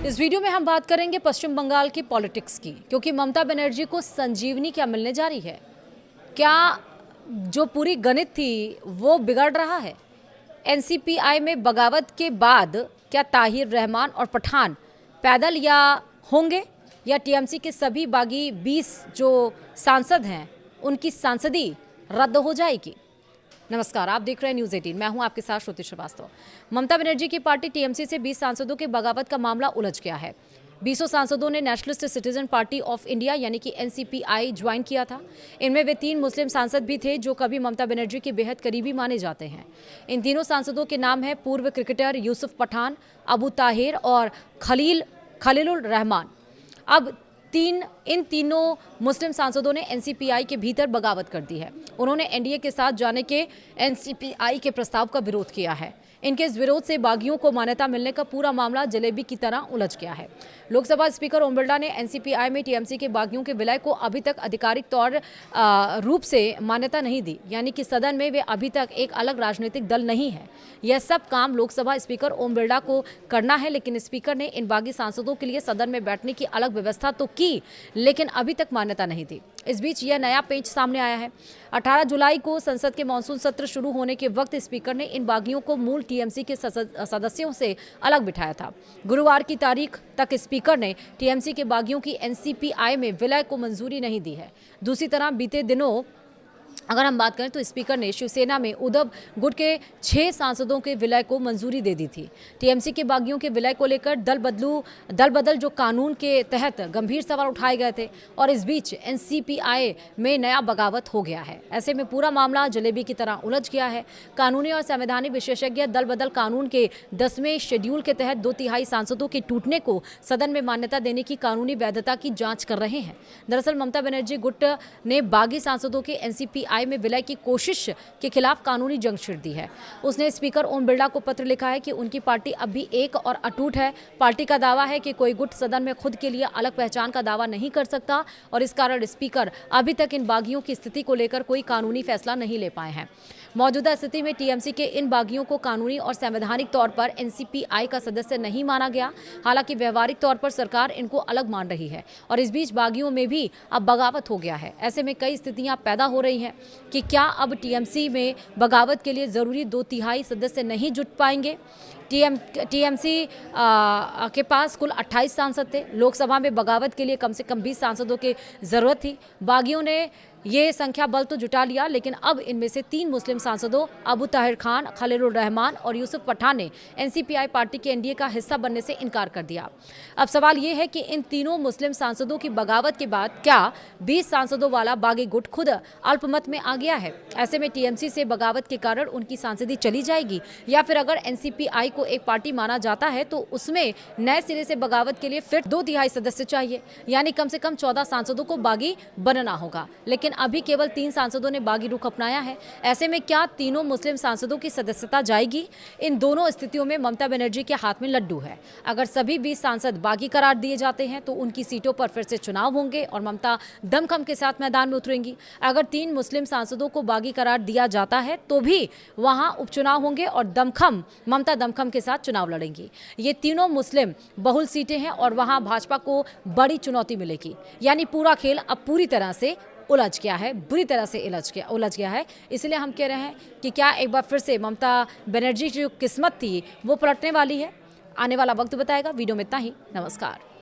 इस वीडियो में हम बात करेंगे पश्चिम बंगाल की पॉलिटिक्स की, क्योंकि ममता बनर्जी को संजीवनी क्या मिलने जा रही है। क्या जो पूरी गणित थी वो बिगड़ रहा है। एनसीपीआई में बगावत के बाद क्या ताहिर रहमान और पठान पैदल या होंगे, या टीएमसी के सभी बागी 20 जो सांसद हैं उनकी सांसदी रद्द हो जाएगी। नमस्कार, आप देख रहे हैं न्यूज़ 18। मैं हूं आपके साथ श्रुति श्रीवास्तव। ममता बनर्जी की पार्टी टीएमसी से 20 सांसदों के बगावत का मामला उलझ गया है। 20 सांसदों ने nationalist citizen party of India यानी कि एनसीपीआई ज्वाइन किया था। इनमें वे 3 मुस्लिम सांसद भी थे जो कभी ममता बनर्जी के बेहद करीबी माने जाते हैं। इन तीनों सांसदों के नाम है पूर्व क्रिकेटर यूसुफ पठान, अबू ताहिर और खलीलुर रहमान। अब इन तीनों मुस्लिम सांसदों ने एनसीपीआई के भीतर बगावत कर दी है। उन्होंने एनडीए के साथ जाने के एनसीपीआई के प्रस्ताव का विरोध किया है। इनके इस विरोध से बागियों को मान्यता मिलने का पूरा मामला जलेबी की तरह उलझ गया है। लोकसभा स्पीकर ओम बिरला ने एनसीपीआई में टीएमसी के बागियों के विलय को अभी तक आधिकारिक तौर रूप से मान्यता नहीं दी, यानी कि सदन में वे अभी तक एक अलग राजनीतिक दल नहीं है। यह सब काम लोकसभा स्पीकर ओम बिरला को करना है, लेकिन स्पीकर ने इन बागी सांसदों के लिए सदन में बैठने की अलग व्यवस्था तो की, लेकिन अभी तक मान्यता नहीं दी। इस बीच यह नया पेच सामने आया है। 18 जुलाई को संसद के मानसून सत्र शुरू होने के वक्त स्पीकर ने इन बागियों को मूल टीएमसी के सदस्यों से अलग बिठाया था। गुरुवार की तारीख तक स्पीकर ने टीएमसी के बागियों की एनसीपीआई में विलय को मंजूरी नहीं दी है। दूसरी तरफ बीते दिनों अगर हम बात करें तो स्पीकर ने शिवसेना में उद्धव गुट के 6 सांसदों के विलय को मंजूरी दे दी थी। टीएमसी के बागियों के विलय को लेकर दल बदल जो कानून के तहत गंभीर सवाल उठाए गए थे, और इस बीच एनसीपीआई में नया बगावत हो गया है। ऐसे में पूरा मामला जलेबी की तरह उलझ गया है। कानूनी और संवैधानिक विशेषज्ञ दल बदल कानून के 10वें शेड्यूल के तहत 2/3 सांसदों के टूटने को सदन में मान्यता देने की कानूनी वैधता की जांच कर रहे हैं। दरअसल ममता बनर्जी गुट ने बागी सांसदों के एनसीपीआई में विलय की कोशिश के खिलाफ कानूनी जंग छिड़ दी है। उसने स्पीकर ओम बिरला को पत्र लिखा है कि उनकी पार्टी अब भी एक और अटूट है। पार्टी का दावा है कि कोई गुट सदन में खुद के लिए अलग पहचान का दावा नहीं कर सकता, और इस कारण स्पीकर अभी तक इन बागियों की स्थिति को लेकर कोई कानूनी फैसला नहीं ले पाए हैं। मौजूदा स्थिति में टीएमसी के इन बागियों को कानूनी और संवैधानिक तौर पर एनसीपीआई का सदस्य नहीं माना गया। हालांकि व्यवहारिक तौर पर सरकार इनको अलग मान रही है, और इस बीच बागियों में भी अब बगावत हो गया है। ऐसे में कई स्थितियां पैदा हो रही हैं कि क्या अब टीएमसी में बगावत के लिए जरूरी 2/3 सदस्य नहीं जुट पाएंगे। टीएमसी के पास कुल 28 सांसद थे। लोकसभा में बगावत के लिए कम से कम 20 सांसदों की जरूरत थी। बागियों ने ये संख्या बल तो जुटा लिया, लेकिन अब इनमें से 3 मुस्लिम सांसदों अबू ताहिर खान, खलीलुर रहमान और यूसुफ पठान ने एनसीपीआई पार्टी के एनडीए का हिस्सा बनने से इनकार कर दिया। अब सवाल ये है कि इन तीनों मुस्लिम सांसदों की बगावत के बाद क्या 20 सांसदों वाला बागी गुट खुद अल्पमत में आ गया है। ऐसे में टीएमसी से बगावत के कारण उनकी सांसदी चली जाएगी, या फिर अगर एनसीपीआई को एक पार्टी माना जाता है तो उसमें नए सिरे से बगावत के लिए फिर 2/3 सदस्य चाहिए, यानी कम से कम 14 सांसदों को बागी बनना होगा। लेकिन अभी केवल 3 सांसदों ने बागी रुख अपनाया है। ऐसे में क्या तीनों मुस्लिम सांसदों की सदस्यता जाएगी। इन दोनों स्थितियों में ममता बनर्जी के हाथ में लड्डू है। अगर सभी 20 सांसद बागी करार दिए जाते हैं तो उनकी सीटों पर फिर से चुनाव होंगे और ममता दमखम के साथ मैदान में उतरेंगी। अगर 3 मुस्लिम सांसदों को बागी करार दिया जाता है तो भी वहां उपचुनाव होंगे और ममता दमखम के साथ चुनाव लड़ेंगी। ये तीनों मुस्लिम बहुल सीटें हैं और वहां भाजपा को बड़ी चुनौती मिलेगी। यानी पूरा खेल अब पूरी तरह से उलझ गया है, बुरी तरह से उलझ गया है। इसलिए हम कह रहे हैं कि क्या एक बार फिर से ममता बनर्जी की जो किस्मत थी वो पलटने वाली है। आने वाला वक्त बताएगा। वीडियो में इतना ही। नमस्कार।